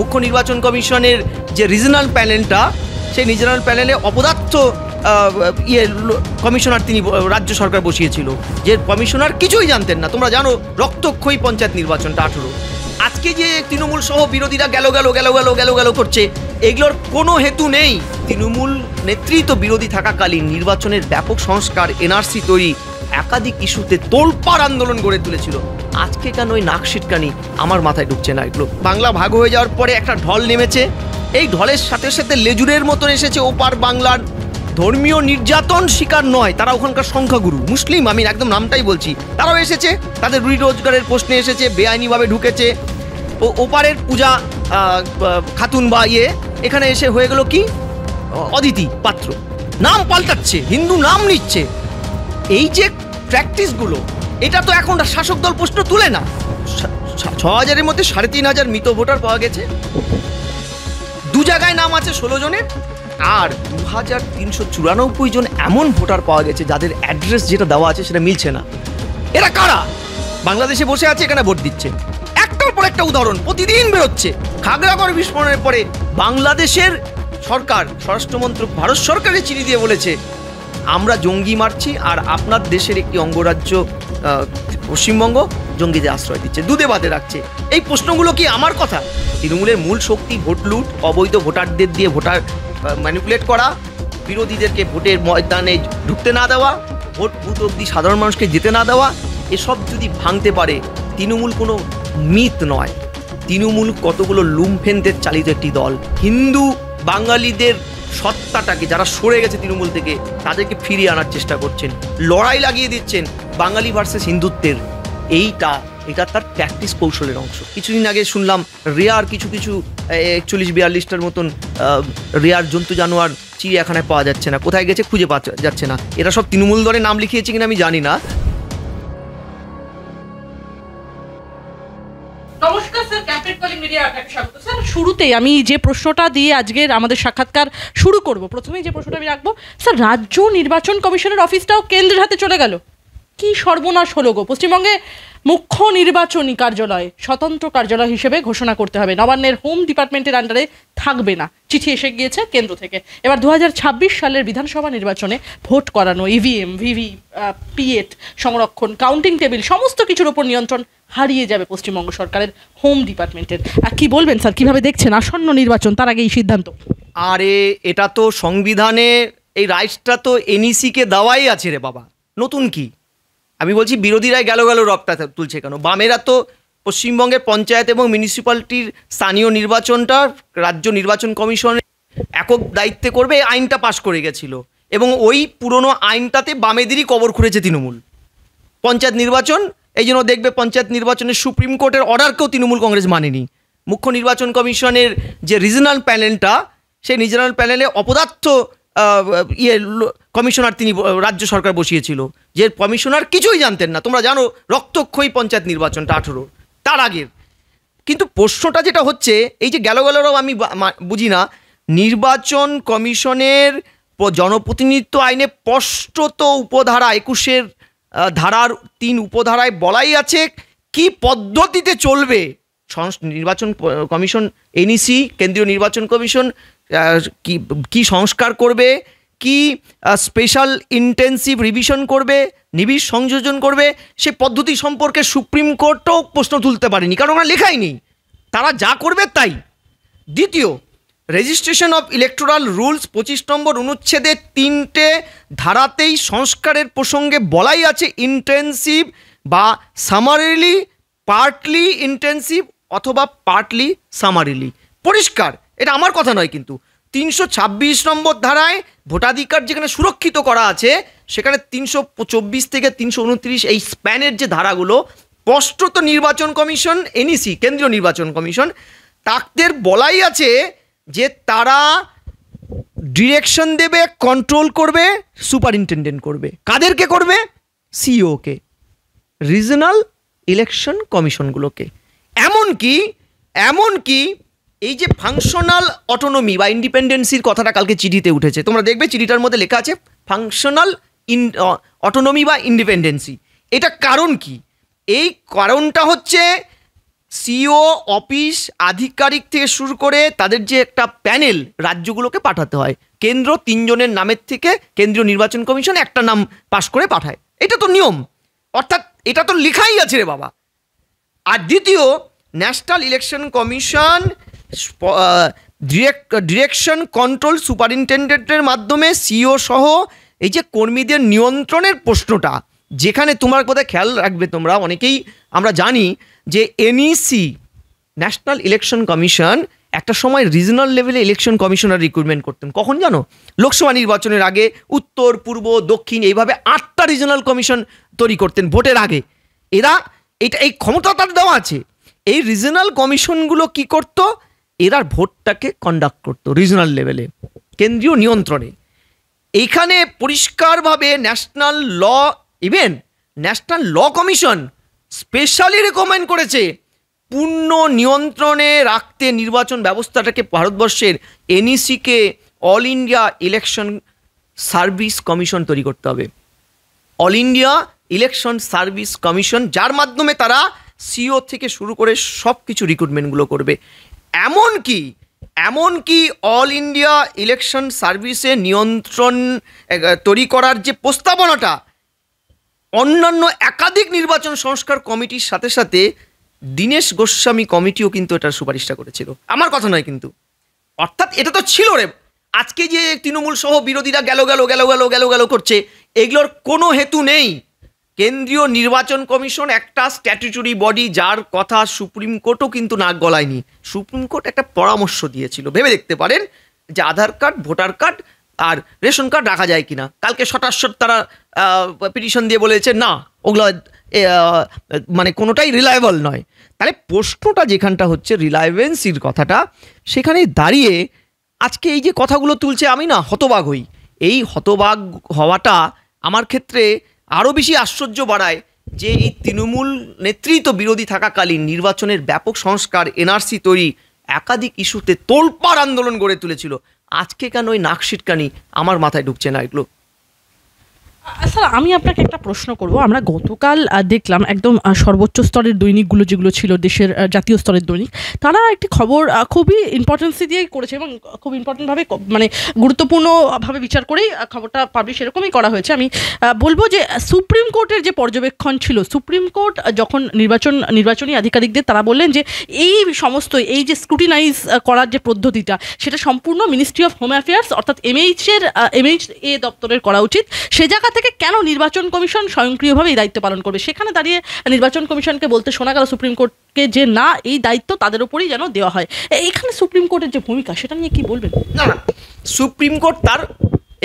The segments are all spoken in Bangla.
মুখ্য নির্বাচন কমিশনের যে রিজনাল প্যানেলটা, সেই রিজনাল প্যানেলে অপদার্থ কমিশনার তিনি রাজ্য সরকার বসিয়েছিল, যে কমিশনার কিছুই জানতেন না। তোমরা জানো রক্তক্ষয়ী পঞ্চায়েত নির্বাচনটা 18। আজকে যে তৃণমূল সহ বিরোধীরা গেল করছে, এগুলোর কোনো হেতু নেই। তৃণমূল নেতৃত্ব বিরোধী থাকাকালীন নির্বাচনের ব্যাপক সংস্কার, এনআরসি তৈরি, একাধিক ইস্যুতে তোলপাড় আন্দোলন গড়ে তুলেছিল। আজকে কেন ওই নাকশিটকানি আমার মাথায় ঢুকছে না। এগুলো বাংলা ভাগ হয়ে যাওয়ার পরে একটা ঢল নেমেছে, এই ঢলের সাথে সাথে লেজুরের মতন এসেছে ওপার বাংলার ধর্মীয় নির্যাতন শিকার নয়, তারা ওখানকার সংখ্যাগুরু মুসলিম, আমি একদম নামটাই বলছি, তারাও এসেছে, তাদের রুজি রোজগারের প্রশ্নে এসেছে, বেআইনিভাবে ঢুকেছে। ওপারের পূজা খাতুন বা এখানে এসে হয়ে গেল কি অদিতি পাত্র, নাম পাল্টাচ্ছে, হিন্দু নাম নিচ্ছে। এই যে প্র্যাকটিসগুলো, এটা তো এখন শাসক দল প্রশ্ন তুলে না। 6000-এর মধ্যে 3500 মৃত ভোটার পাওয়া গেছে, 2 জায়গায় নাম আছে 16 জনের, আর 2394 জন এমন ভোটার পাওয়া গেছে যাদের অ্যাড্রেস যেটা দেওয়া আছে সেটা মিলছে না। এরা কারা? বাংলাদেশে বসে আছে, এখানে ভোট দিচ্ছে। একটার পর একটা উদাহরণ প্রতিদিন বেরোচ্ছে। খাগড়াগড় বিস্ফোরণের পরে বাংলাদেশের সরকার, স্বরাষ্ট্রমন্ত্রক ভারত সরকারের চিঠি দিয়ে বলেছে আমরা জঙ্গি মারছি, আর আপনার দেশের একটি অঙ্গরাজ্য পশ্চিমবঙ্গ জঙ্গিদের আশ্রয় দিচ্ছে, দুধে বাদে রাখছে। এই প্রশ্নগুলো কি আমার কথা? তৃণমূলের মূল শক্তি ভোট লুট, অবৈধ ভোটারদের দিয়ে ভোটার ম্যানিপুলেট করা, বিরোধীদেরকে ভোটের ময়দানে ঢুকতে না দেওয়া, ভোট বুথ অবধি সাধারণ মানুষকে যেতে না দেওয়া, এসব যদি ভাঙতে পারে, তৃণমূল কোনো মিথ নয়, তৃণমূল কতগুলো লুম্ফেনদের চালিত একটি দল। হিন্দু বাঙালিদের সত্তাটাকে, যারা সরে গেছে তৃণমূল থেকে, তাদেরকে ফিরিয়ে আনার চেষ্টা করছেন, লড়াই লাগিয়ে দিচ্ছেন বাঙালি ভার্সেস হিন্দুত্বের। এটা তার প্র্যাকটিস কৌশলের অংশ। কিছুদিন আগে শুনলাম রেয়ার কিছু 41-42টার মতন রেয়ার জন্তু জানোয়ার চিড়িয়াখানায় পাওয়া যাচ্ছে না, কোথায় গেছে খুঁজে পাওয়া যাচ্ছে না। এরা সব তৃণমূল দলে নাম লিখিয়েছে কিনা আমি জানি না। নমস্কার স্যার, ক্যাপ্টেন কলিং মিডিয়া আপনাকে স্বাগত। স্যার, শুরুতেই আমি যে প্রশ্নটা দিয়ে আজকের আমাদের সাক্ষাৎকার শুরু করব, প্রথমেই যে প্রশ্নটা আমি রাখবো, স্যার রাজ্য নির্বাচন কমিশনের অফিসটাও কেন্দ্রের হাতে চলে গেল, কি সর্বনাশ হলো গো। পশ্চিমবঙ্গে মুখ্য নির্বাচনী কার্যালয় স্বতন্ত্র কার্যালয় হিসেবে ঘোষণা করতে হবে, নবান্নের হোম ডিপার্টমেন্টের আন্ডারে থাকবে না, চিঠি এসে গিয়েছে কেন্দ্র থেকে। এবার 2026 সালের বিধানসভা নির্বাচনে ভোট করানো, ইভিএম, ভিভিপিএট সংরক্ষণ, কাউন্টিং টেবিল, সমস্ত কিছুর ওপর নিয়ন্ত্রণ হারিয়ে যাবে পশ্চিমবঙ্গ সরকারের হোম ডিপার্টমেন্টের। কি বলবেন স্যার, কিভাবে দেখছেন আসন্ন নির্বাচন, তার আগে এই সিদ্ধান্ত? আরে এটা তো সংবিধানে এই রাইটসটা তো এনইসিকে দেওয়াই আছে রে বাবা, নতুন কি? আমি বলছি বিরোধীরাই গেল রবটা তুলছে কেন? বামেরা তো পশ্চিমবঙ্গের পঞ্চায়েত এবং মিউনিসিপ্যালিটির স্থানীয় নির্বাচনটা রাজ্য নির্বাচন কমিশনের একক দায়িত্বে করবে, এই আইনটা পাশ করে গেছিল, এবং ওই পুরনো আইনটাতে বামেদেরই কবর খুঁড়েছে তৃণমূল। পঞ্চায়েত নির্বাচন, এই জন্য দেখবে পঞ্চায়েত নির্বাচনের সুপ্রিম কোর্টের অর্ডারকেও তৃণমূল কংগ্রেস মানেনি। মুখ্য নির্বাচন কমিশনের যে রিজনাল প্যানেলটা, সেই রিজনাল প্যানেলে অপদার্থ কমিশনার তিনি রাজ্য সরকার বসিয়েছিল, যে কমিশনার কিছুই জানতেন না। তোমরা জানো রক্তক্ষয়ী পঞ্চায়েত নির্বাচনটা 18, তার আগের। কিন্তু প্রশ্নটা যেটা হচ্ছে, এই যে গেলরাও আমি বুঝি না, নির্বাচন কমিশনের জনপ্রতিনিধিত্ব আইনে স্পষ্টত উপধারা 21-এর ধারার 3 উপধারায় বলাই আছে কি পদ্ধতিতে চলবে নির্বাচন কমিশন, এনইসি, কেন্দ্রীয় নির্বাচন কমিশন কি সংস্কার করবে, কি স্পেশাল ইন্টেন্সিভ রিভিশন করবে, নিবিড় সংযোজন করবে, সে পদ্ধতি সম্পর্কে সুপ্রিম কোর্টও প্রশ্ন তুলতে পারেনি, কারণ ওরা লেখাই নেই, তারা যা করবে তাই। দ্বিতীয়, রেজিস্ট্রেশন অফ ইলেকটোরাল রুলস 25 নম্বর অনুচ্ছেদের 3টে ধারাতেই সংস্কারের প্রসঙ্গে বলাই আছে ইন্টেন্সিভ বা সামারিলি, পার্টলি ইন্টেন্সিভ অথবা পার্টলি সামারিলি। পরিষ্কার, এটা আমার কথা নয় কিন্তু। 326 নম্বর ধারায় ভোটাধিকার যেখানে সুরক্ষিত করা আছে, সেখানে 324 থেকে 329 এই স্প্যানের যে ধারাগুলো, স্পষ্টত নির্বাচন কমিশন, এনইসি, কেন্দ্রীয় নির্বাচন কমিশন, তাদের বলাই আছে যে তারা ডিরেকশন দেবে, কন্ট্রোল করবে, সুপারিনটেন্ডেন্ট করবে। কাদেরকে করবে? সিইওকে, রিজনাল ইলেকশন কমিশনগুলোকে। এমনকি এই যে ফাংশনাল অটোনমি বা ইন্ডিপেন্ডেন্সির কথাটা কালকে চিঠিতে উঠেছে, তোমরা দেখবে চিঠিটার মধ্যে লেখা আছে ফাংশনাল অটোনমি বা ইন্ডিপেন্ডেন্সি। এটা কারণ কি? এই কারণটা হচ্ছে সিও অফিস আধিকারিক থেকে শুরু করে তাদের যে একটা প্যানেল রাজ্যগুলোকে পাঠাতে হয়, কেন্দ্র 3 জনের নামের থেকে কেন্দ্রীয় নির্বাচন কমিশন একটা নাম পাশ করে পাঠায়, এটা তো নিয়ম, অর্থাৎ এটা তো লেখাই আছে রে বাবা। আর দ্বিতীয়, national election commission direction control সুপারিনটেন্ডেন্টের মাধ্যমে সিও সহ এই যে কর্মীদের নিয়ন্ত্রণের প্রশ্নটা, যেখানে তোমার কোথায় খেয়াল রাখবে তোমরা অনেকেই, আমরা জানি যে এনইসি ন্যাশনাল ইলেকশন কমিশন একটা সময় রিজনাল লেভেলে ইলেকশন কমিশনার রিক্রুটমেন্ট করতেন। কখন জানো? লোকসভা নির্বাচনের আগে উত্তর, পূর্ব, দক্ষিণ এইভাবে 8টা রিজনাল কমিশন তৈরি করতেন ভোটের আগে। এরা এই ক্ষমতা তার দেওয়া আছে। এই রিজনাল কমিশনগুলো কি করত? এরা ভোটটাকে কন্ডাক্ট করতো রিজনাল লেভেলে, কেন্দ্রীয় নিয়ন্ত্রণে। এইখানে পরিষ্কারভাবে national law commission specially recommend করেছে পূর্ণ নিয়ন্ত্রণে রাখতে নির্বাচন ব্যবস্থাটাকে ভারতবর্ষের এনইসিকে all India election service commission তৈরি করতে হবে। All India election service commission, যার মাধ্যমে তারা সিও থেকে শুরু করে সব কিছু রিক্রুটমেন্টগুলো করবে। এমনকি অল ইন্ডিয়া ইলেকশন সার্ভিসে নিয়ন্ত্রণ তৈরি করার যে প্রস্তাবনাটা অন্যান্য একাধিক নির্বাচন সংস্কার কমিটির সাথে সাথে দীনেশ গোস্বামী কমিটিও কিন্তু এটার সুপারিশটা করেছিল, আমার কথা নয় কিন্তু। অর্থাৎ এটা তো ছিল রে। আজকে যে তৃণমূল সহ বিরোধীরা গেল করছে, এগুলোর কোনো হেতু নেই। কেন্দ্রীয় নির্বাচন কমিশন একটা স্ট্যাটুটরি বডি, যার কথা সুপ্রিম কোর্টও কিন্তু নাক গলায়নি। সুপ্রিম কোর্ট একটা পরামর্শ দিয়েছিল, ভেবে দেখতে পারেন যে আধার কার্ড, ভোটার কার্ড আর রেশন কার্ড রাখা যায় কিনা। কালকে সটাসট তারা পিটিশন দিয়ে বলেছে না, ওগুলো মানে কোনোটাই রিলায়েবল নয়। তাহলে প্রশ্নটা যেখানটা হচ্ছে রিলায়েবেন্সির কথাটা, সেখানে দাঁড়িয়ে আজকে এই যে কথাগুলো তুলছে, আমি না হতবাক হই। এই হতবাক হওয়াটা আমার ক্ষেত্রে আরও বেশি আশ্চর্য বাড়ায় যে এই তৃণমূল নেতৃত্ব বিরোধী থাকাকালীন নির্বাচনের ব্যাপক সংস্কার, এনআরসি তৈরি, একাধিক ইস্যুতে তোলপাড় আন্দোলন গড়ে তুলেছিল। আজকে কেন ওই নাক সিটকানি আমার মাথায় ঢুকছে না এগুলো? স্যার, আমি আপনাকে একটা প্রশ্ন করব। আমরা গতকাল দেখলাম একদম সর্বোচ্চ স্তরের দৈনিকগুলো যেগুলো ছিল দেশের জাতীয় স্তরের দৈনিক, তারা একটি খবর খুবই ইম্পর্টেন্সি দিয়েই করেছে এবং খুব ইম্পর্টেন্টভাবে মানে গুরুত্বপূর্ণভাবে বিচার করেই খবরটা পাবলিশ এরকমই করা হয়েছে। আমি বলবো যে সুপ্রিম কোর্টের যে পর্যবেক্ষণ ছিল, সুপ্রিম কোর্ট যখন নির্বাচনী আধিকারিকদের তারা বললেন যে এই সমস্ত এই যে স্ক্রুটিনাইজ করার যে পদ্ধতিটা, সেটা সম্পূর্ণ মিনিস্ট্রি অফ হোম অ্যাফেয়ার্স অর্থাৎ MHA দপ্তরের করা উচিত। সে জায়গা থেকে কেন নির্বাচন কমিশন স্বয়ংক্রিয়ভাবে এই দায়িত্ব পালন করবে? সেখানে দাঁড়িয়ে নির্বাচন কমিশনকে বলতে শোনা গেল সুপ্রিম কোর্টকে যে না, এই দায়িত্ব তাদের উপরেই যেন দেওয়া হয়। এখানে সুপ্রিম কোর্টের যে ভূমিকা, সেটা নিয়ে কি বলবেন? না, সুপ্রিম কোর্ট তার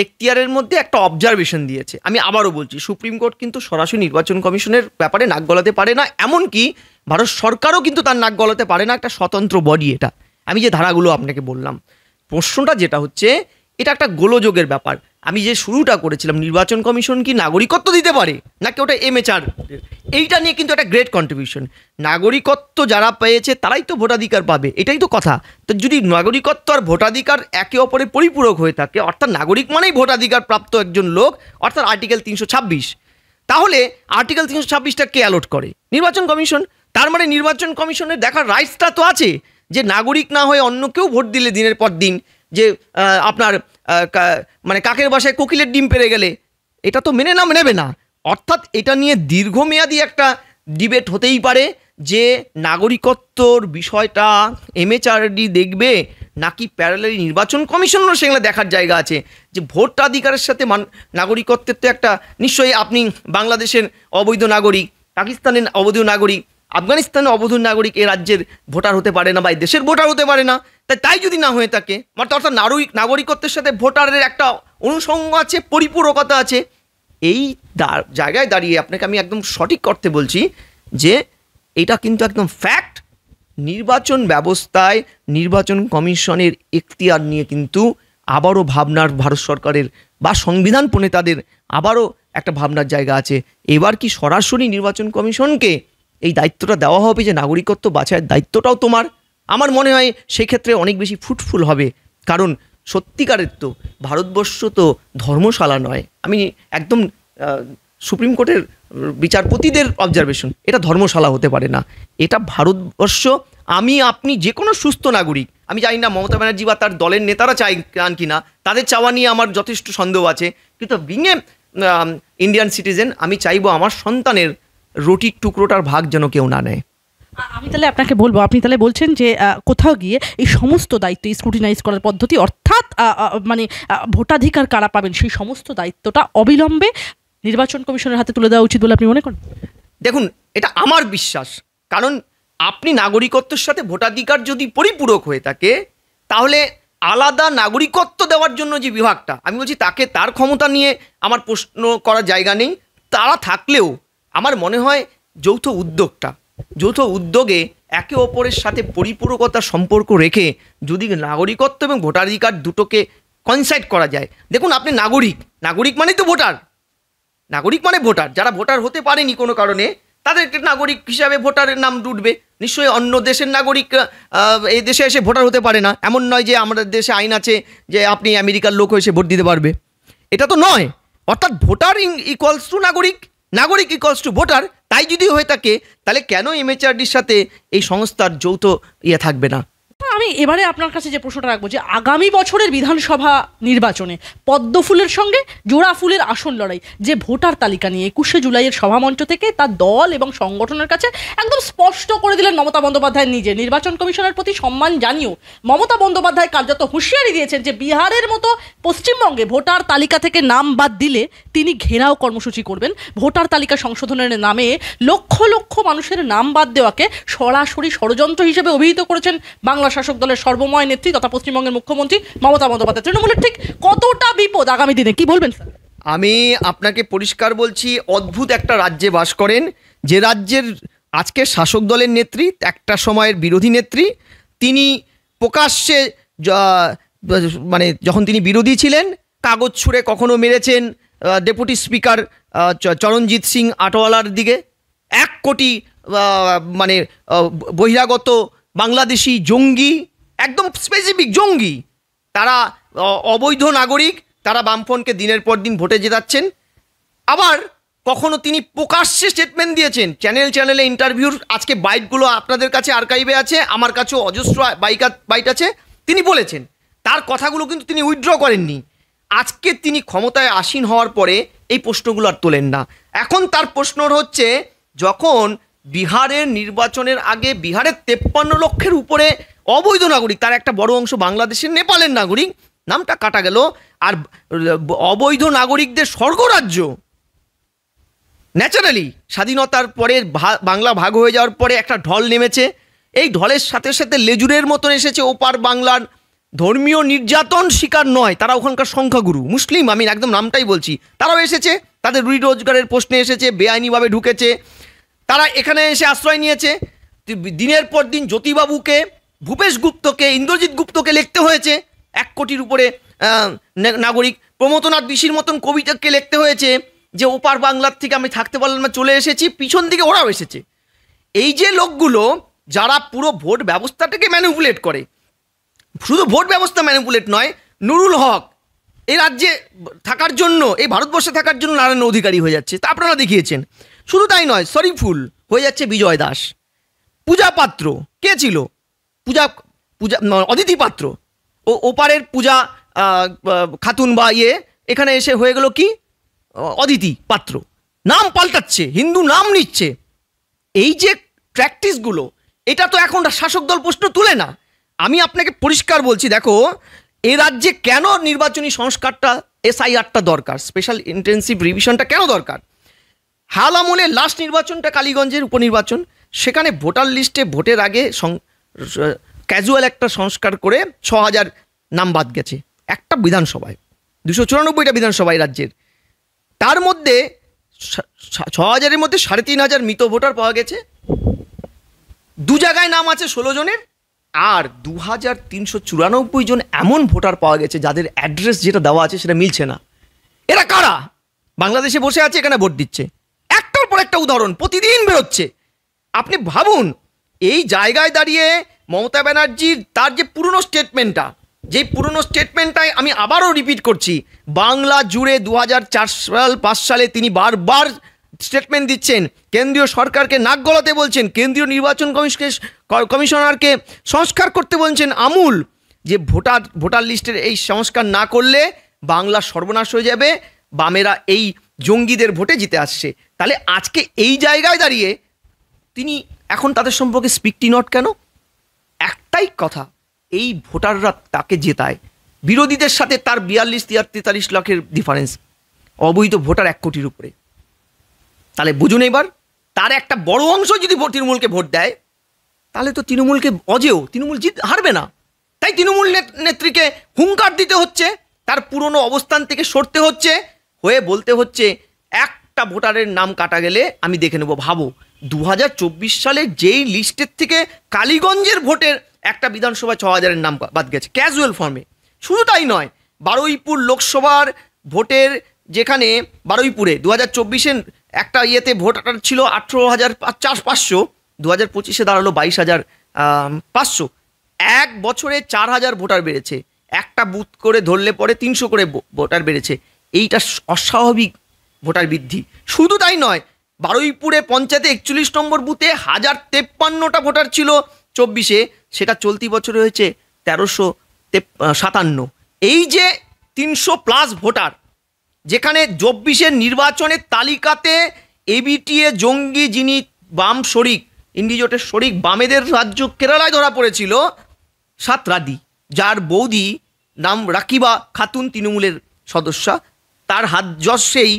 এখতিয়ারের মধ্যে একটা অবজারভেশন দিয়েছে। আমি আবারও বলছি, সুপ্রিম কোর্ট কিন্তু সরাসরি নির্বাচন কমিশনের ব্যাপারে নাক গলাতে পারে না, এমনকি ভারত সরকারও কিন্তু তার নাক গলাতে পারে না। একটা স্বতন্ত্র বডি এটা। আমি যে ধারাগুলো আপনাকে বললাম, প্রশ্নটা যেটা হচ্ছে, এটা একটা গোলযোগের ব্যাপার। আমি যে শুরুটা করেছিলাম, নির্বাচন কমিশন কি নাগরিকত্ব দিতে পারে নাকি ওটা MHR, এইটা নিয়ে কিন্তু একটা গ্রেট কন্ট্রিবিউশন। নাগরিকত্ব যারা পেয়েছে তারাই তো ভোটাধিকার পাবে, এটাই তো কথা। তো যদি নাগরিকত্ব আর ভোটাধিকার একে অপরের পরিপূরক হয়ে থাকে, অর্থাৎ নাগরিক মানেই ভোটাধিকার প্রাপ্ত একজন লোক, অর্থাৎ আর্টিকেল 326, তাহলে আর্টিকেল 326টা কে অ্যালট করে? নির্বাচন কমিশন। তার মানে নির্বাচন কমিশনের দেখার রাইটসটা তো আছে যে নাগরিক না হয়ে অন্য কেউ ভোট দিলে দিনের পর দিন, যে আপনার মানে কাকের বাসায় কোকিলের ডিম পেড়ে গেলে, এটা তো নেবে না। অর্থাৎ এটা নিয়ে দীর্ঘমেয়াদী একটা ডিবেট হতেই পারে যে নাগরিকত্বর বিষয়টা MHRD দেখবে নাকি প্যারালালি নির্বাচন কমিশনেরও সেগুলো দেখার জায়গা আছে যে ভোটাধিকারের সাথে নাগরিকত্বের তো একটা, নিশ্চয়ই আপনি বাংলাদেশের অবৈধ নাগরিক, পাকিস্তানের অবৈধ নাগরিক, আফগানিস্তানের অবৈধ নাগরিক এ রাজ্যের ভোটার হতে পারে না বা এই দেশের ভোটার হতে পারে না। তাই যদি না হয়ে থাকে, অর্থাৎ নাগরিকত্বের সাথে ভোটারের একটা অনুষঙ্গ আছে, পরিপূরকতা আছে। এই জায়গায় দাঁড়িয়ে আপনাকে আমি একদম সঠিক অর্থে বলছি যে এটা কিন্তু একদম ফ্যাক্ট। নির্বাচন ব্যবস্থায় নির্বাচন কমিশনের এখতিয়ার নিয়ে কিন্তু আবারও ভাবনার ভারত সরকারের বা সংবিধান প্রণেতাদের আবারও একটা ভাবনার জায়গা আছে। এবার কি সরাসরি নির্বাচন কমিশনকে এই দায়িত্বটা দেওয়া হবে যে নাগরিকত্ব বাছাইয়ের দায়িত্বটাও তোমার? আমার মনে হয় সেক্ষেত্রে অনেক বেশি ফ্রুটফুল হবে। কারণ সত্যিকারের তো ভারতবর্ষ তো ধর্মশালা নয়। আমি একদম সুপ্রিম কোর্টের বিচারপতিদের অবজারভেশন, এটা ধর্মশালা হতে পারে না। এটা ভারতবর্ষ, আমি আপনি যে কোনো সুস্থ নাগরিক, আমি জানি না মমতা ব্যানার্জি বা তার দলের নেতারা চান কিনা, তাদের চাওয়া নিয়ে আমার যথেষ্ট সন্দেহ আছে, কিন্তু বিং এ ইন্ডিয়ান সিটিজেন আমি চাইবো আমার সন্তানের রুটির টুকরোটার ভাগ যেন কেউ না নেয়। আমি তাহলে আপনাকে বলবো, আপনি তাহলে বলছেন যে কোথাও গিয়ে এই সমস্ত দায়িত্ব স্ক্রুটিনাইজ করার পদ্ধতি, অর্থাৎ মানে ভোটাধিকার কারা পাবেন সেই সমস্ত দায়িত্বটা অবিলম্বে নির্বাচন কমিশনের হাতে তুলে দেওয়া উচিত বলে আপনি মনে করেন? দেখুন, এটা আমার বিশ্বাস, কারণ আপনি নাগরিকত্বের সাথে ভোটাধিকার যদি পরিপূরক হয়ে থাকে, তাহলে আলাদা নাগরিকত্ব দেওয়ার জন্য যে বিভাগটা, আমি বলছি তাকে, তার ক্ষমতা নিয়ে আমার প্রশ্ন করার জায়গা নেই। তারা থাকলেও আমার মনে হয় যৌথ উদ্যোগে একে অপরের সাথে পরিপূরকতার সম্পর্ক রেখে যদি নাগরিকত্ব এবং ভোটাধিকার দুটোকে কনসাইড করা যায়। দেখুন, আপনি নাগরিক মানেই তো ভোটার, যারা ভোটার হতে পারেনি কোনো কারণে, তাদেরকে নাগরিক হিসাবে ভোটারের নাম উঠবে। নিশ্চয়ই অন্য দেশের নাগরিক এই দেশে এসে ভোটার হতে পারে না, এমন নয় যে আমাদের দেশে আইন আছে যে আপনি আমেরিকার লোক এসে ভোট দিতে পারবে, এটা তো নয়। অর্থাৎ ভোটার ইকুয়ালস টু নাগরিক ইকুয়ালস টু ভোটার। তাই যদি হয়ে থাকে, তাহলে কেন এমএচআরডির সাথে এই সংস্থার যৌথ থাকবে না? আমি এবারে আপনার কাছে যে প্রশ্নটা রাখবো, যে আগামী বছরের বিধানসভা নির্বাচনে পদ্ম ফুলের সঙ্গে জোড়া ফুলের আসন লড়াই, যে ভোটার তালিকা নিয়ে 21শে জুলাইয়ের সভামঞ্চ থেকে তার দল এবং সংগঠনের কাছে একদম স্পষ্ট করে দিলেন মমতা বন্দ্যোপাধ্যায় নিজে, নির্বাচন কমিশনের প্রতি সম্মান জানিয়েও মমতা বন্দ্যোপাধ্যায় কার্যত হুঁশিয়ারি দিয়েছেন যে বিহারের মতো পশ্চিমবঙ্গে ভোটার তালিকা থেকে নাম বাদ দিলে তিনি ঘেরাও কর্মসূচি করবেন। ভোটার তালিকা সংশোধনের নামে লক্ষ লক্ষ মানুষের নাম বাদ দেওয়াকে সরাসরি ষড়যন্ত্র হিসেবে অভিহিত করেছেন বাংলা শাসক দলের সর্বময় নেত্রী তথা পশ্চিমবঙ্গের মুখ্যমন্ত্রী মমতা বন্দ্যোপাধ্যায়। তৃণমূলের ঠিক কতটা বিপদ আগামী দিনে, কি বলবেন স্যার? আমি আপনাকে পরিষ্কার বলছি, অদ্ভুত একটা রাজ্যে বাস করেন, যে রাজ্যের আজকে শাসক দলের নেত্রী, একটা সময়ের বিরোধী নেত্রী, তিনি প্রকাশ্যে মানে যখন তিনি বিরোধী ছিলেন, কাগজ ছুঁড়ে কখনো মেরেছেন ডেপুটি স্পিকার চরণজিৎ সিং আটওয়ালার দিকে। 1 কোটি মানে বহিরাগত বাংলাদেশি জঙ্গি, একদম স্পেসিফিক জঙ্গি, তারা অবৈধ নাগরিক, তারা বামফ্রন্টকে দিনের পর দিন ভোটে জেতাচ্ছেন। আবার কখনো তিনি প্রকাশ্যে স্টেটমেন্ট দিয়েছেন, চ্যানেলে ইন্টারভিউর আজকে বাইটগুলো আপনাদের কাছে আর্কাইভে আছে, আমার কাছেও অজস্র বাইট আছে, তিনি বলেছেন, তার কথাগুলো কিন্তু তিনি উইথড্র করেননি। আজকে তিনি ক্ষমতায় আসীন হওয়ার পরে এই প্রশ্নগুলো আর তোলেন না। এখন তার প্রশ্ন হচ্ছে, যখন বিহারের নির্বাচনের আগে বিহারের 53 লক্ষের উপরে অবৈধ নাগরিক, তার একটা বড় অংশ বাংলাদেশের নেপালের নাগরিক, নামটা কাটা গেল, আর অবৈধ নাগরিকদের স্বর্গরাজ্য, ন্যাচারালি স্বাধীনতার পরে বাংলা ভাগ হয়ে যাওয়ার পরে একটা ঢল নেমেছে। এই ঢলের সাথে সাথে লেজুরের মতন এসেছে ওপার বাংলার ধর্মীয় নির্যাতন শিকার নয়, তারা ওখানকার সংখ্যাগুরু মুসলিম, আমি একদম নামটাই বলছি, তারাও এসেছে, তাদের রুজি রোজগারের প্রশ্নে এসেছে, বেআইনিভাবে ঢুকেছে, তারা এখানে এসে আশ্রয় নিয়েছে। দিনের পর দিন জ্যোতিবাবুকে, ভূপেশ গুপ্তকে, ইন্দ্রজিৎ গুপ্তকে লিখতে হয়েছে, 1 কোটির উপরে নাগরিক, প্রমথনাথ বিশির মতন কবিতাকে লিখতে হয়েছে যে ওপার বাংলার থেকে আমি থাকতে পারলাম না, চলে এসেছি, পিছন দিকে ওরাও এসেছে। এই যে লোকগুলো যারা পুরো ভোট ব্যবস্থাটাকে ম্যানিপুলেট করে, শুধু ভোট ব্যবস্থা ম্যানিপুলেট নয়, নুরুল হক এই রাজ্যে থাকার জন্য, এই ভারতবর্ষে থাকার জন্য নারায়ণ অধিকারী হয়ে যাচ্ছে, তা আপনারা দেখিয়েছেন। শুধু তাই নয়, শরীফুল হয়ে যাচ্ছে বিজয় দাস, পূজা পাত্র কে ছিল, পূজা অদিতি পাত্র, ওপারের পূজা খাতুন বা এখানে এসে হয়ে গেল কি অদিতি পাত্র, নাম পাল্টাচ্ছে, হিন্দু নাম নিচ্ছে। এই যে প্র্যাকটিসগুলো, এটা তো এখন শাসক দল প্রশ্ন তুলে না। আমি আপনাকে পরিষ্কার বলছি, দেখো এ রাজ্যে কেন নির্বাচনী সংস্কারটা, SIRটা দরকার, স্পেশাল ইন্টেন্সিভ রিভিশনটা কেন দরকার। হাল আমলে লাস্ট নির্বাচনটা কালীগঞ্জের উপনির্বাচন, সেখানে ভোটার লিস্টে ভোটের আগে ক্যাজুয়াল একটা সংস্কার করে 6000 নাম বাদ গেছে একটা বিধানসভায়, 294টা বিধানসভায় রাজ্যের, তার মধ্যে 6000-এর মধ্যে 3500 মৃত ভোটার পাওয়া গেছে, 2 জায়গায় নাম আছে 16 জনের, আর 2394 জন এমন ভোটার পাওয়া গেছে যাদের অ্যাড্রেস যেটা দেওয়া আছে সেটা মিলছে না। এরা কারা? বাংলাদেশে বসে আছে, এখানে ভোট দিচ্ছে, একটার পর একটা উদাহরণ প্রতিদিন বেরোচ্ছে। আপনি ভাবুন, এই জায়গায় দাঁড়িয়ে মমতা ব্যানার্জির তার যে পুরনো স্টেটমেন্টটা, যে পুরনো স্টেটমেন্টটাই আমি আবারও রিপিট করছি, বাংলা জুড়ে 2004-5 সালে তিনি বারবার স্টেটমেন্ট দিচ্ছেন, কেন্দ্রীয় সরকারকে নাক গলাতে বলছেন, কেন্দ্রীয় নির্বাচন কমিশনারকে সংস্কার করতে বলছেন আমূল, যে ভোটার লিস্টের এই সংস্কার না করলে বাংলা সর্বনাশ হয়ে যাবে, বামেরা এই জঙ্গিদের ভোটে জিতে আসছে। তাহলে আজকে এই জায়গায় দাঁড়িয়ে তিনি এখন তাদের সম্পর্কে স্পিকটি নট কেন? একটাই কথা, এই ভোটাররা তাকে জেতায়, বিরোধীদের সাথে তার 42-43 লাখের ডিফারেন্স, অবৈধ ভোটার 1 কোটির উপরে। তাহলে বুঝুন এবার, তার একটা বড় অংশ যদি তৃণমূলকে ভোট দেয়, তাহলে তো তৃণমূলকে অজেয় তৃণমূল হারবে না। তাই তৃণমূল নেত্রীকে হুঙ্কার দিতে হচ্ছে, তার পুরনো অবস্থান থেকে সরতে হচ্ছে, হয়ে বলতে হচ্ছে একটা ভোটারের নাম কাটা গেলে আমি দেখে নেব। ভাবো 2024 সালে যেই লিস্টের থেকে কালীগঞ্জের ভোটের একটা বিধানসভায় 6000-এর নাম বাদ গেছে ক্যাজুয়াল ফর্মে। শুধু তাই নয়, বারুইপুর লোকসভার ভোটের যেখানে বারুইপুরে 2024-এর একটা ইয়েতে ভোটার ছিল 18,500, 2025-এ দাঁড়ালো 22,500। 1 বছরে 4000 ভোটার বেড়েছে, একটা বুথ করে ধরলে পরে 300 করে ভোটার বেড়েছে। এইটা অস্বাভাবিক ভোটার বৃদ্ধি। শুধু তাই নয়, বারুইপুরে পঞ্চায়েতে 41 নম্বর বুথে 1053টা ভোটার ছিল 24-এ, সেটা চলতি বছরে হয়েছে 1357। এই যে 300+ ভোটার, যেখানে 24-এর নির্বাচনের তালিকাতে এবিটিএ জঙ্গি যিনি বাম শরিক, ইন্ডিজোটের শরিক, বামেদের রাজ্য কেরালায় ধরা পড়েছিল সাতরাদি, যার বৌদি নাম রাকিবা খাতুন, তৃণমূলের সদস্যা, তার হাত যশেই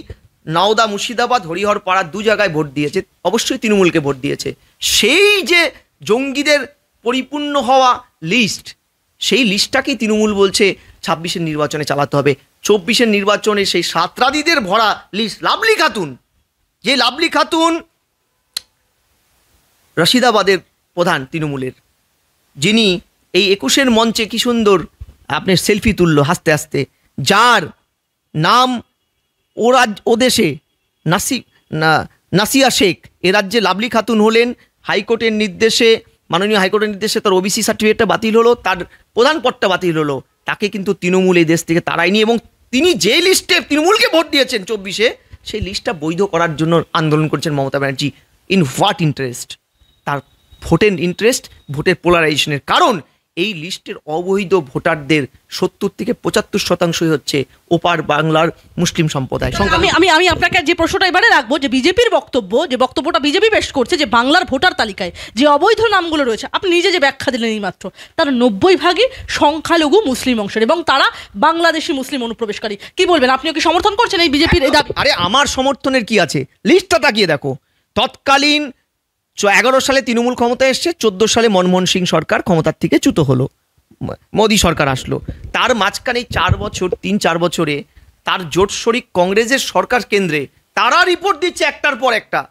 নওদা, মুর্শিদাবাদ, হরিহর পাড়া 2 জায়গায় ভোট দিয়েছে, অবশ্যই তৃণমূলকে ভোট দিয়েছে। সেই যে জঙ্গিদের পরিপূর্ণ হওয়া লিস্ট, সেই লিস্টটাকেই তৃণমূল বলছে 26-এর নির্বাচনে চালাতে হবে। 24-এর নির্বাচনে সেই সাতরাদিদের ভরা লিস্ট, লাভলি খাতুন, যে লাভলি খাতুন রশিদাবাদের প্রধান তৃণমূলের, যিনি এই 21-এর মঞ্চে কি সুন্দর আপনার সেলফি তুললো হাসতে হাসতে, যার নাম ও দেশে নাসিয়া শেখ, এ রাজ্যে লাভলি খাতুন হলেন। হাইকোর্টের নির্দেশে, মাননীয় হাইকোর্টের নির্দেশে তার ওবিসি সার্টিফিকেটটা বাতিল হলো, তার প্রধান পদটা বাতিল হলো। তাকে কিন্তু তৃণমূল এই দেশ থেকে তাড়ায়নি, এবং তিনি যে লিস্টে তৃণমূলকে ভোট দিয়েছেন 24-এ, সেই লিস্টটা বৈধ করার জন্য আন্দোলন করছেন Mamata Banerjee. In what interest? তার ভোটের ইন্টারেস্ট, ভোটের পোলারাইজেশনের। কারণ এই লিস্টের অবৈধ ভোটারদের 70-75% হচ্ছে ওপার বাংলার মুসলিম সম্প্রদায়। আমি আপনাকে যে প্রশ্নটা এবারে রাখবো, যে বিজেপির বক্তব্য, যে বক্তব্যটা বিজেপি পেশ করছে, যে বাংলার ভোটার তালিকায় যে অবৈধ নামগুলো রয়েছে, আপনি নিজে যে ব্যাখ্যা দিলেন এই মাত্র, তার 90% সংখ্যালঘু মুসলিম অংশের, এবং তারা বাংলাদেশি মুসলিম অনুপ্রবেশকারী। কি বলবেন, আপনিও কি সমর্থন করছেন এই বিজেপির এই দাবি? আরে আমার সমর্থনের কি আছে, লিস্টটা তাকিয়ে দেখো। তৎকালীন 11 সালে তৃণমূল ক্ষমতায় এসছে, 14 সালে মনমোহন সিং সরকার ক্ষমতার থেকে চ্যুত হলো, মোদী সরকার আসলো। তার মাঝখানে 3-4 বছরে তার জোট শরিক কংগ্রেসের সরকার কেন্দ্রে, তারা রিপোর্ট দিচ্ছে একটার পর একটা,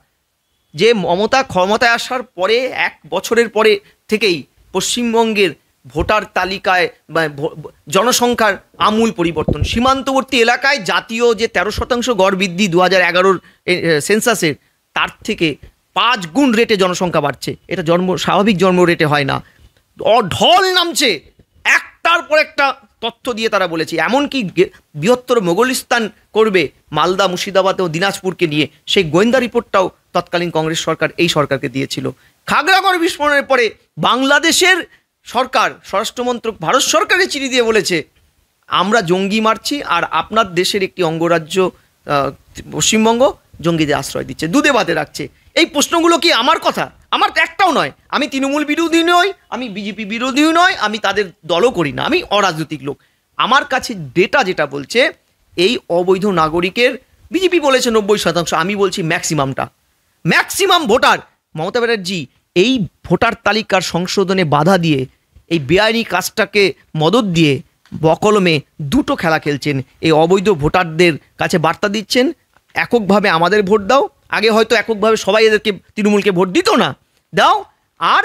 যে মমতা ক্ষমতায় আসার পরে 1 বছরের পরে থেকেই পশ্চিমবঙ্গের ভোটার তালিকায় জনসংখ্যার আমূল পরিবর্তন। সীমান্তবর্তী এলাকায় জাতীয় যে 13% গড় বৃদ্ধি 2011-র সেন্সাসের, তার থেকে 5 গুণ রেটে জনসংখ্যা বাড়ছে। এটা স্বাভাবিক জন্ম রেটে হয় না, ঢল নামছে একটার পর একটা তথ্য দিয়ে তারা বলেছে। এমনকি বৃহত্তর মোগলিস্তান করবে মালদা, মুর্শিদাবাদ ও দিনাজপুরকে নিয়ে, সেই গোয়েন্দা রিপোর্টটাও তৎকালীন কংগ্রেস সরকার এই সরকারকে দিয়েছিল। খাগড়াগড় বিস্ফোরণের পরে বাংলাদেশের সরকার, স্বরাষ্ট্রমন্ত্রক ভারত সরকারের চিঠি দিয়ে বলেছে, আমরা জঙ্গি মারছি, আর আপনার দেশের একটি অঙ্গরাজ্য পশ্চিমবঙ্গ জঙ্গিদের আশ্রয় দিচ্ছে, দুধে ভাতে রাখছে। এই প্রশ্নগুলো কি আমার কথা? আমার তো একটাও নয়। আমি তৃণমূল বিরোধী নই, আমি বিজেপি বিরোধীও নয়, আমি তাদের দলও করি না, আমি অরাজনৈতিক লোক। আমার কাছে ডেটা যেটা বলছে, এই অবৈধ নাগরিকের, বিজেপি বলেছে 90%, আমি বলছি ম্যাক্সিমাম ভোটার। মমতা ব্যানার্জি এই ভোটার তালিকার সংশোধনে বাধা দিয়ে, এই বেআইনি কাজটাকে মদত দিয়ে বকলমে 2টো খেলা খেলছেন। এই অবৈধ ভোটারদের কাছে বার্তা দিচ্ছেন, এককভাবে আমাদের ভোট দাও। আগে হয়তো এককভাবে সবাই এদেরকে তৃণমূলকে ভোট দিত না, দাও। আর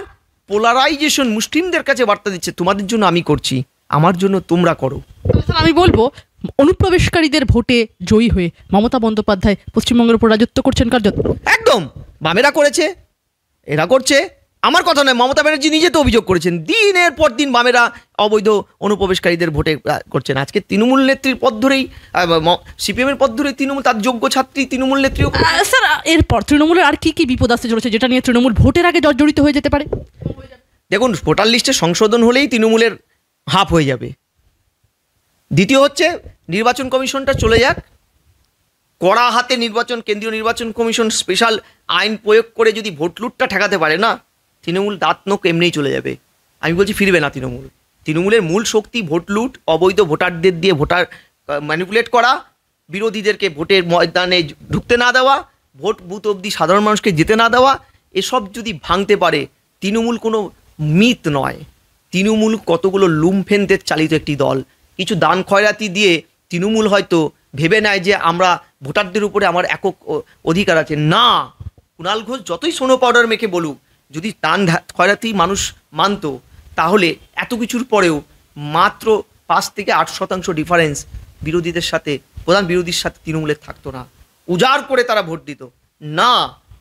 পোলারাইজেশন, মুসলিমদের কাছে বার্তা দিচ্ছে, তোমাদের জন্য আমি করছি, আমার জন্য তোমরা করো। আমি বলবো, অনুপ্রবেশকারীদের ভোটে জয়ী হয়ে মমতা বন্দ্যোপাধ্যায় পশ্চিমবঙ্গের উপর রাজত্ব করছেন কার্যত। একদম, বামেরা করেছে, এরা করছে, আমার কথা নয়, মমতা ব্যানার্জি নিজে তো অভিযোগ করেছেন দিনের পর দিন বামেরা অবৈধ অনুপ্রবেশকারীদের ভোটে করছেন। আজকে তৃণমূল নেত্রীর পথ ধরেই সিপিএমের পথ ধরেই তৃণমূল তার যোগ্য ছাত্রী তৃণমূল নেত্রীও। স্যার এরপর তৃণমূলের আর কি বিপদ আসতে চলেছে যেটা নিয়ে তৃণমূল ভোটের আগে জর্জরিত হয়ে যেতে পারে? দেখুন, ভোটার লিস্টে সংশোধন হলেই তৃণমূলের হাফ হয়ে যাবে। দ্বিতীয় হচ্ছে নির্বাচন কমিশনটা চলে যাক, কড়া হাতে নির্বাচন, কেন্দ্রীয় নির্বাচন কমিশন স্পেশাল আইন প্রয়োগ করে যদি ভোট লুটটা ঠেকাতে পারে না, তৃণমূল দাঁত নোক এমনিই চলে যাবে। আমি বলছি ফিরবে না তৃণমূল। তৃণমূলের মূল শক্তি ভোট লুট, অবৈধ ভোটারদের দিয়ে ভোটার ম্যানিপুলেট করা, বিরোধীদেরকে ভোটের ময়দানে ঢুকতে না দেওয়া, ভোট বুথ অবধি সাধারণ মানুষকে যেতে না দেওয়া, এসব যদি ভাঙতে পারে, তৃণমূল কোনো মিথ নয়। তৃণমূল কতগুলো লুম্ফেনদের চালিত একটি দল। কিছু দান খয়রাতি দিয়ে তৃণমূল হয়তো ভেবে নেয় যে আমরা ভোটারদের উপরে আমার একক অধিকার আছে। না, কুণাল ঘোষ যতই সোনো পাউডার মেখে বলুক, যদি দান খয়রাতি মানুষ মানত, তাহলে এত কিছুর পরেও মাত্র 5 থেকে 8% ডিফারেন্স বিরোধীদের সাথে, প্রধান বিরোধীর সাথে তৃণমূলের থাকতো না। উজাড় করে তারা ভোট দিত না।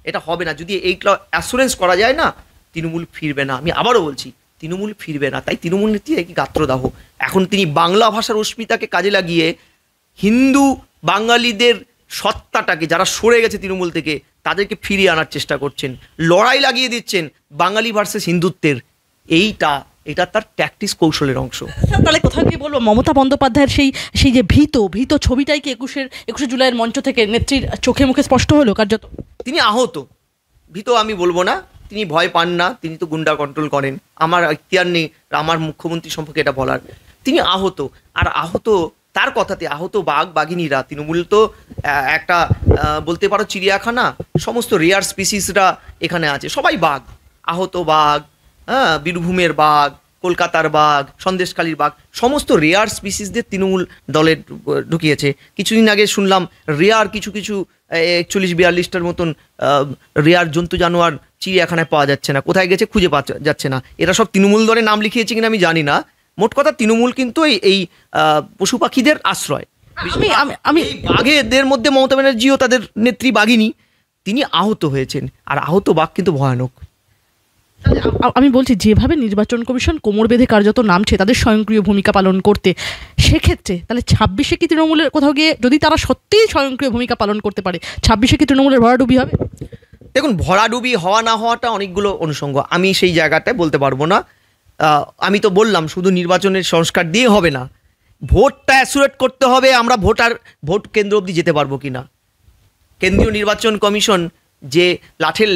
এটা হবে না। যদি এইগুলো অ্যাসুরেন্স করা যায় না, তৃণমূল ফিরবে না। আমি আবারও বলছি, তৃণমূল ফিরবে না। তাই তৃণমূল নেত্রী একই গাত্রদাহ। এখন তিনি বাংলা ভাষার অস্মিতাকে কাজে লাগিয়ে হিন্দু বাঙালিদের সত্তাটাকে, যারা সরে গেছে তৃণমূল থেকে, তাদেরকে ফিরিয়ে আনার চেষ্টা করছেন। লড়াই লাগিয়ে দিচ্ছেন বাঙালি ভার্সেস হিন্দুত্বের। এটা তার ট্যাকটিস কৌশলের অংশ। তাহলে কোথাও গিয়ে বলবো মমতা বন্দ্যোপাধ্যায়ের সেই যে ভীত ছবিটাই কি 21শে জুলাইয়ের মঞ্চ থেকে নেত্রীর চোখে মুখে স্পষ্ট হলো কার্যত? তিনি আহত। ভীত আমি বলবো না, তিনি ভয় পান না, তিনি তো গুন্ডা কন্ট্রোল করেন। আমার ইখতিয়ার নেই আমার মুখ্যমন্ত্রী সম্পর্কে এটা বলার। তিনি আহত, আর আহত তার কথাতে আহত বাঘ বাঘিনীরা। তৃণমূল তো একটা বলতে পারো চিড়িয়াখানা, সমস্ত রেয়ার স্পিসিসরা এখানে আছে, সবাই বাঘ। আহত বাঘ, হ্যাঁ, বীরভূমের বাঘ, কলকাতার বাঘ, সন্দেশখালীর বাঘ, সমস্ত রেয়ার স্পিসিসদের তৃণমূল দলে ঢুকিয়েছে। কিছুদিন আগে শুনলাম রেয়ার কিছু 41-42টার মতন রেয়ার জন্তু জানোয়ার চিড়িয়াখানায় পাওয়া যাচ্ছে না। কোথায় গেছে খুঁজে পাওয়া যাচ্ছে না। এরা সব তৃণমূল দলে নাম লিখিয়েছে কিনা আমি জানি না। মোট কথা, তৃণমূল কিন্তু এই পশু পাখিদের আশ্রয়। আমি বাঘেদের মধ্যে মমতা ব্যানার্জিও তাদের নেত্রী বাঘিনী, তিনি আহত হয়েছেন। আর আহত বাঘ কিন্তু ভয়ানক। আমি বলছি যেভাবে নির্বাচন কমিশন কোমর বেঁধে কার্যত নামছে তাদের স্বয়ংক্রিয় ভূমিকা পালন করতে, সেক্ষেত্রে তাহলে 26-এ কি তৃণমূলের কোথাও গিয়ে, যদি তারা সত্যিই স্বয়ংক্রিয় ভূমিকা পালন করতে পারে, 26-এ কি তৃণমূলের ভরাডুবি হবে? দেখুন, ভরাডুবি হওয়া না হওয়াটা অনেকগুলো অনুষঙ্গ, আমি সেই জায়গাটায় বলতে পারবো না। আমি তো বললাম শুধু নির্বাচনের সংস্কার দিয়ে হবে না, ভোটটা অ্যাসুরেট করতে হবে। আমরা ভোট কেন্দ্র অবধি যেতে পারবো কি না। কেন্দ্রীয় নির্বাচন কমিশন যে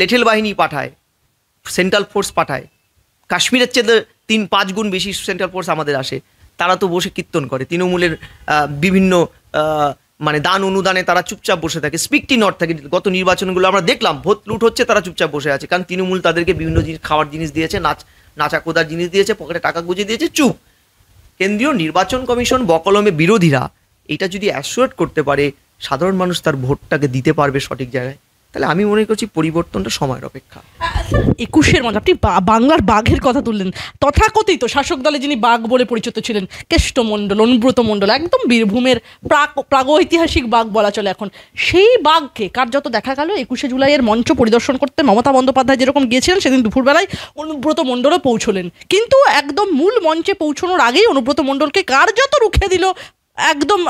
লেঠেল বাহিনী পাঠায়, সেন্ট্রাল ফোর্স পাঠায়, কাশ্মীরের চেয়ে 3-5 গুণ বেশি সেন্ট্রাল ফোর্স আমাদের আসে, তারা তো বসে কীর্তন করে। তৃণমূলের বিভিন্ন মানে দান অনুদানে তারা চুপচাপ বসে থাকে, স্পিকটি নট থাকে। গত নির্বাচনগুলো আমরা দেখলাম, ভোট লুট হচ্ছে, তারা চুপচাপ বসে আছে, কারণ তৃণমূল তাদেরকে বিভিন্ন জিনিস, খাওয়ার জিনিস দিয়েছে, নাচা কোদার জিনিস দিয়েছে, পকেটে টাকা গুঁজে দিয়েছে, চুপ। কেন্দ্রীয় নির্বাচন কমিশন বকলমে বিরোধীরা এটা যদি অ্যাসুরেট করতে পারে, সাধারণ মানুষ তার ভোটটাকে দিতে পারবে সঠিক জায়গায়, তাহলে আমি মনে করছি পরিবর্তনটা সময়ের অপেক্ষা। 21-এর মধ্যে আপনি বাংলার বাঘের কথা তুললেন, তথাকথিত শাসক দলে যিনি বাঘ বলে পরিচিত ছিলেন কেষ্টমণ্ডল, অনুব্রত মণ্ডল, একদম বীরভূমের প্রাগৈতিহাসিক বাঘ বলা চলে এখন। সেই বাঘকে কার্যত দেখা গেল 21শে জুলাইয়ের মঞ্চ পরিদর্শন করতে মমতা বন্দ্যোপাধ্যায় যেরকম গিয়েছিলেন, সেদিন দুপুরবেলায় অনুব্রত মণ্ডলও পৌঁছলেন। কিন্তু একদম মূল মঞ্চে পৌঁছানোর আগেই অনুব্রত মণ্ডলকে কার্যত রুখে দিল একদম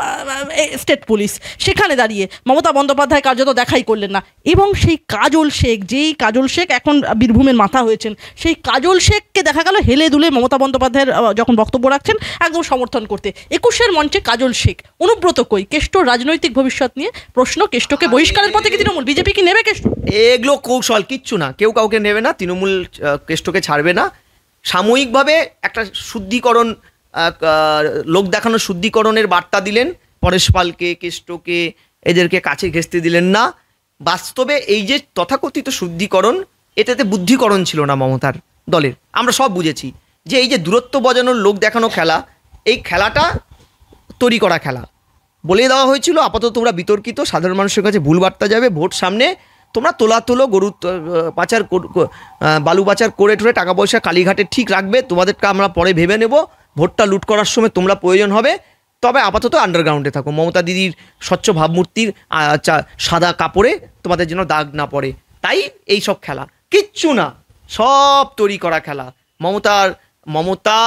স্টেট পুলিশ। সেখানে দাঁড়িয়ে মমতা বন্দ্যোপাধ্যায় কার্যত দেখাই করলেন না। এবং সেই কাজল শেখ, যেই কাজল শেখ এখন বীরভূমের মাথা হয়েছেন, সেই কাজল শেখকে দেখা গেল হেলে দুলে মমতা বন্দ্যোপাধ্যায়ের যখন বক্তব্য রাখছেন একদম সমর্থন করতে। 21-এর মঞ্চে কাজল শেখ, অনুব্রত কই? কেষ্ট রাজনৈতিক ভবিষ্যৎ নিয়ে প্রশ্ন, কেষ্টকে বহিষ্কারের পথে কি তৃণমূল, বিজেপি কি নেবে কেষ্ট? এগুলো কৌশল, কিচ্ছু না, কেউ কাউকে নেবে না। তৃণমূল কেষ্টকে ছাড়বে না। সাময়িকভাবে একটা শুদ্ধিকরণ, লোক দেখানো শুদ্ধিকরণের বার্তা দিলেন, পরেশ পালকে, কেষ্টকে, এদেরকে কাছে ঘেঁচতে দিলেন না। বাস্তবে এই যে তথাকথিত শুদ্ধিকরণ, এটাতে বুদ্ধিকরণ ছিল না মমতার দলের। আমরা সব বুঝেছি যে এই যে দূরত্ব বজানোর লোক দেখানো খেলা, এই খেলাটা তৈরি করা খেলা। বলে দেওয়া হয়েছিল আপাতত তোমরা বিতর্কিত, সাধারণ মানুষের কাছে ভুল বার্তা যাবে, ভোট সামনে, তোমরা তোলো গরু পাচার, বালু পাচার করে ঠোরে টাকা পয়সা কালীঘাটে ঠিক রাখবে, তোমাদেরকে আমরা পরে ভেবে নেব, ভোটটা লুট করার সময় তোমরা প্রয়োজন হবে, তবে আপাতত আন্ডারগ্রাউন্ডে থাকো। মমতা দিদির স্বচ্ছ ভাবমূর্তির সাদা কাপড়ে তোমাদের যেন দাগ না পড়ে। তাই এই সব খেলা, কিচ্ছু না। সব তৈরি করা খেলা। মমতা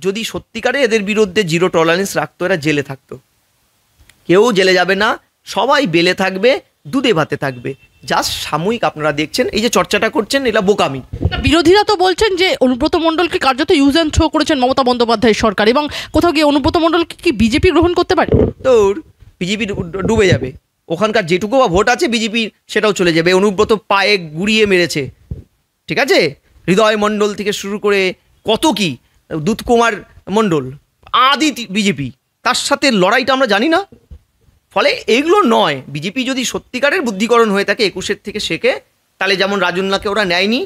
যদি সত্যিকারে এদের বিরুদ্ধে জিরো টলারেন্স রাখতো, এরা জেলে থাকতো। কেউ জেলে যাবে না, সবাই বেলে থাকবে, দুধে ভাতে থাকবে। জাস্ট সাময়িক আপনারা দেখছেন এই যে চর্চাটা করছেন, এটা বোকামি। বিরোধীরা তো বলছেন যে অনুব্রত মণ্ডলকে কার্যত ইউজ অ্যান্ড থ্রো করেছেন মমতা বন্দ্যোপাধ্যায়ের সরকার, এবং কোথাও গিয়ে অনুব্রত মণ্ডলকে কি বিজেপি গ্রহণ করতে পারে? তোর বিজেপি ডুবে যাবে, ওখানকার যেটুকু বা ভোট আছে বিজেপি সেটাও চলে যাবে। অনুব্রত পায়ে গুড়িয়ে মেরেছে, ঠিক আছে? হৃদয় মণ্ডল থেকে শুরু করে কত কি, দুধ কুমার মণ্ডল, আদি বিজেপি, তার সাথে লড়াইটা আমরা জানি না। ফলে এইগুলো নয়, বিজেপি যদি সত্যিকারের বুদ্ধিকরণ হয়ে থাকে 21-এর থেকে শেখে, তাহলে যেমন রাজন্যাকে ওরা নেয়নি,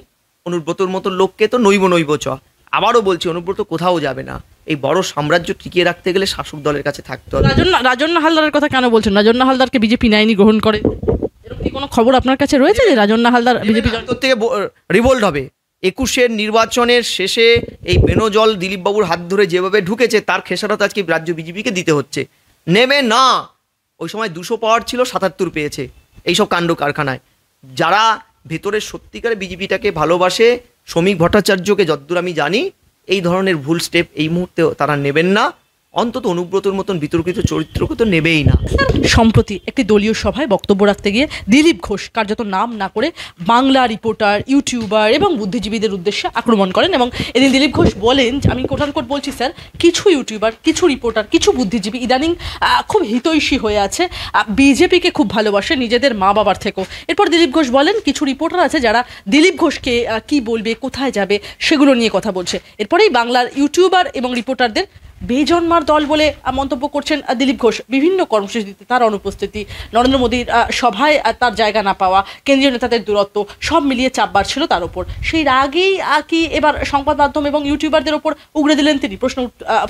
অনুব্রতর মতো লোককে তো নৈব চ। আবারও বলছি, অনুব্রত কোথাও যাবে না। এই বড় সাম্রাজ্য টিকিয়ে রাখতে গেলে শাসক দলের কাছে থাকতে হবে। রাজন্না হালদারের কথা কেন বলছেন? রাজন্না হালদারকে বিজেপি নেয়নি, গ্রহণ করে, এরকম কি কোনো খবর আপনার কাছে রয়েছে যে রাজন্না হালদার বিজেপি থেকে রিভোল্ট হবে? 21-এর নির্বাচনের শেষে এই বেনজল দিলীপবাবুর হাত ধরে যেভাবে ঢুকেছে, তার খেসারত আজকে রাজ্য বিজেপিকে দিতে হচ্ছে। নেবে না, ওই সময় 200 পাওয়ার ছিল, 77 পেয়েছে এইসব কাণ্ড কারখানায়। যারা ভেতরে সত্যিকারে বিজেপিটাকে ভালোবাসে, শ্রমিক ভট্টাচার্যকে যদ্দূর আমি জানি, এই ধরনের ভুল স্টেপ এই মুহূর্তে তারা নেবেন না। অন্তত অনুব্রতর মতন বিতর্কিত চরিত্রকে তো নেবেই না। সম্প্রতি একটি দলীয় সভায় বক্তব্য রাখতে গিয়ে দিলীপ ঘোষ কার্যত নাম না করে বাংলা রিপোর্টার, ইউটিউবার এবং বুদ্ধিজীবীদের উদ্দেশ্যে আক্রমণ করেন, এবং এদিন দিলীপ ঘোষ বলেন, আমি কোট বলছি স্যার, কিছু ইউটিউবার, কিছু রিপোর্টার, কিছু বুদ্ধিজীবী ইদানিং খুব হিতৈষী হয়ে আছে, বিজেপিকে খুব ভালোবাসে নিজেদের মা বাবার থেকেও। এরপর দিলীপ ঘোষ বলেন, কিছু রিপোর্টার আছে যারা দিলীপ ঘোষকে কি বলবে, কোথায় যাবে সেগুলো নিয়ে কথা বলছে। এরপরেই বাংলার ইউটিউবার এবং রিপোর্টারদের বেজন্মার দল বলে মন্তব্য করছেন দিলীপ ঘোষ। বিভিন্ন কর্মসূচিতে তার অনুপস্থিতি, নরেন্দ্র মোদীর সভায় তার জায়গা না পাওয়া, কেন্দ্রীয় নেতাদের দূরত্ব, সব মিলিয়ে চাপ বাড়ছিল তার ওপর। সেই রাগেই কি এবার সংবাদ মাধ্যম এবং ইউটিউবারদের ওপর উগড়ে দিলেন তিনি? প্রশ্ন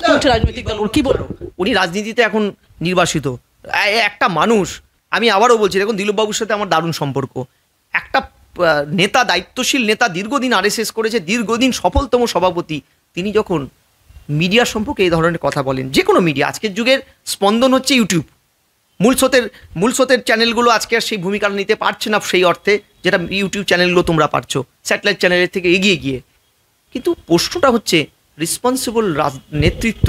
তুলছে রাজনৈতিক দল। কি বলবো, উনি রাজনীতিতে এখন নির্বাসিত একটা মানুষ। আমি আবারও বলছি, দেখুন দিলীপবাবুর সাথে আমার দারুণ সম্পর্ক। একটা নেতা, দায়িত্বশীল নেতা, দীর্ঘদিন RSS করেছে, দীর্ঘদিন সফলতম সভাপতি, তিনি যখন মিডিয়া সম্পর্কে এই ধরনের কথা বলেন, যে কোনো মিডিয়া, আজকের যুগের স্পন্দন হচ্ছে ইউটিউব, মূল স্রোতের চ্যানেলগুলো আজকে আর সেই ভূমিকা নিতে পারছে না সেই অর্থে যেটা ইউটিউব চ্যানেলগুলো তোমরা পারছো, স্যাটেলাইট চ্যানেলের থেকে এগিয়ে গিয়ে। কিন্তু প্রশ্নটা হচ্ছে, রেসপন্সিবল নেতৃত্ব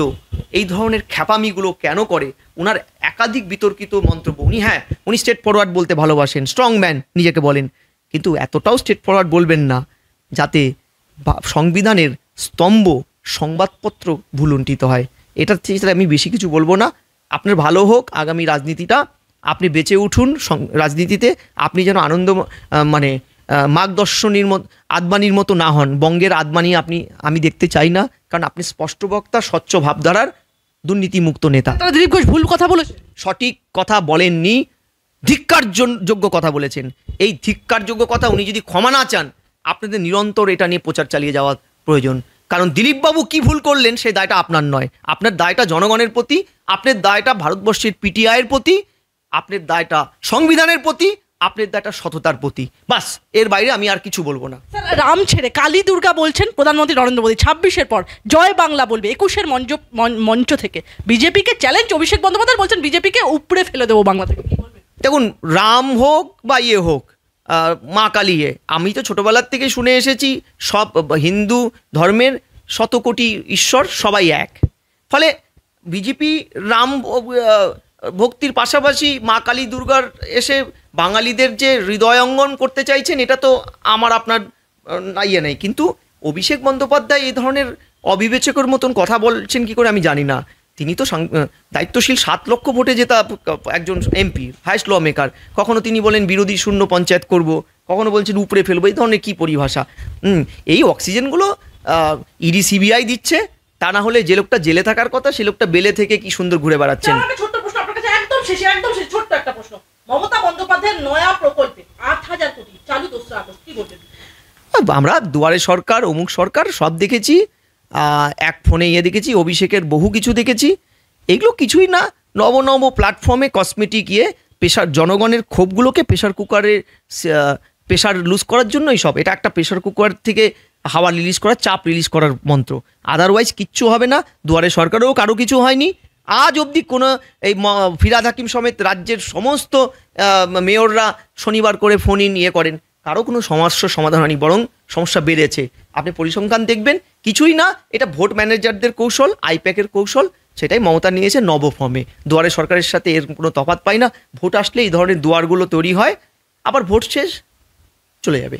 এই ধরনের খ্যাপামিগুলো কেন করে? ওনার একাধিক বিতর্কিত মন্তব্য, উনি স্ট্রেট ফরওয়ার্ড বলতে ভালোবাসেন, স্ট্রং ম্যান নিজেকে বলেন, কিন্তু এতটাও স্ট্রেট ফরওয়ার্ড বলবেন না যাতে সংবিধানের স্তম্ভ সংবাদপত্র ভুলুণ্ঠিত হয়। এটার থেকে আমি বেশি কিছু বলবো না। আপনার ভালো হোক আগামী রাজনীতিটা, আপনি বেঁচে উঠুন রাজনীতিতে, আপনি যেন মার্গদর্শনীর মতো, আদবানির মতো না হন। বঙ্গের আদবানি আমি দেখতে চাই না, কারণ আপনি স্পষ্ট বক্তা, স্বচ্ছ ভাবধারার, দুর্নীতিমুক্ত নেতা। দিলীপ ঘোষ ভুল কথা বলেছে, সঠিক কথা বলেননি, ধিক্কারযোগ্য কথা বলেছেন। এই ধিক্কারযোগ্য কথা উনি যদি ক্ষমা না চান, আপনাদের নিরন্তর এটা নিয়ে প্রচার চালিয়ে যাওয়া প্রয়োজন। কারণ দিলীপবাবু কি ভুল করলেন সেই দায়টা আপনার নয়, আপনার দায়টা জনগণের প্রতি, আপনার দায়টা ভারতবর্ষের PTIয়ের প্রতি, আপনার দায়টা সংবিধানের প্রতি, আপনার দায়টা সততার প্রতি। বাস, এর বাইরে আমি আর কিছু বলবো না। রাম ছেড়ে কালী দুর্গা বলছেন প্রধানমন্ত্রী নরেন্দ্র মোদী, 26-এর পর জয় বাংলা বলবে। 21-এর মঞ্চ থেকে বিজেপিকে চ্যালেঞ্জ, অভিষেক বন্দ্যোপাধ্যায় বলছেন বিজেপিকে উপড়ে ফেলে দেবো বাংলা থেকে। দেখুন, রাম হোক বা হোক, মা কালী, আমি তো ছোটবেলার থেকে শুনে এসেছি সব হিন্দু ধর্মের 100 কোটি ঈশ্বর সবাই এক। ফলে বিজেপি রাম ভক্তির পাশাপাশি মা কালী দুর্গার এসে বাঙালিদের যে হৃদয়ঙ্গন করতে চাইছেন, এটা তো আমার আপনার নেই। কিন্তু অভিষেক বন্দ্যোপাধ্যায় এই ধরনের অবিবেচকের মতন কথা বলছেন কি করে আমি জানি না। তিনি তো দায়িত্বশীল 7 লক্ষ ভোটে জেতা একজন MP, হাইস্ট ল মেকার। কখনো তিনি বলেন বিরোধী শূন্য পঞ্চায়েত করব, কখনো বলছেন উপরে ফেলবো। এই ধরনের কী পরিভাষা! এই অক্সিজেনগুলো ED CBI দিচ্ছে, তা না হলে যে লোকটা জেলে থাকার কথা সে লোকটা বেলে থেকে কি সুন্দর ঘুরে বেড়াচ্ছেন। ছোট্ট প্রশ্ন আপনার কাছে, একদম শেষে ছোট্ট একটা প্রশ্ন। মমতা বন্দ্যোপাধ্যায়ের নয়া প্রকল্পে 8,000 কোটি চালু 2রা আগস্ট, কি বলবেন? আমরা দুয়ারে সরকার, অমুক সরকার সব দেখেছি, এক ফোনে দেখেছি, অভিষেকের বহু কিছু দেখেছি। এগুলো কিছুই না, নব প্ল্যাটফর্মে কসমেটিক জনগণের ক্ষোভগুলোকে প্রেশার লুজ করার জন্যই সব। এটা একটা প্রেশার কুকার থেকে হাওয়া রিলিজ করার, চাপ রিলিজ করার মন্ত্র। আদারওয়াইজ কিচ্ছু হবে না। দুয়ারে সরকারেও কারো কিছু হয়নি আজ অবধি। কোনো এই ফিরহাদ হাকিম সমেত রাজ্যের সমস্ত মেয়ররা শনিবার করে ফোন ইন করেন, কারো কোনো সমস্যার সমাধান হয়নি, বরং সমস্যা বেড়েছে। আপনি পরিসংখ্যান দেখবেন, কিছুই না, এটা ভোট ম্যানেজারদের কৌশল, আইপ্যাকের কৌশল, সেটাই মমতা নিয়েছে নব ফর্মে। দুয়ারে সরকারের সাথে এর কোনো তফাৎ পাই না। ভোট আসলে এই ধরনের দুয়ারগুলো তৈরি হয়, আবার ভোট শেষ চলে যাবে।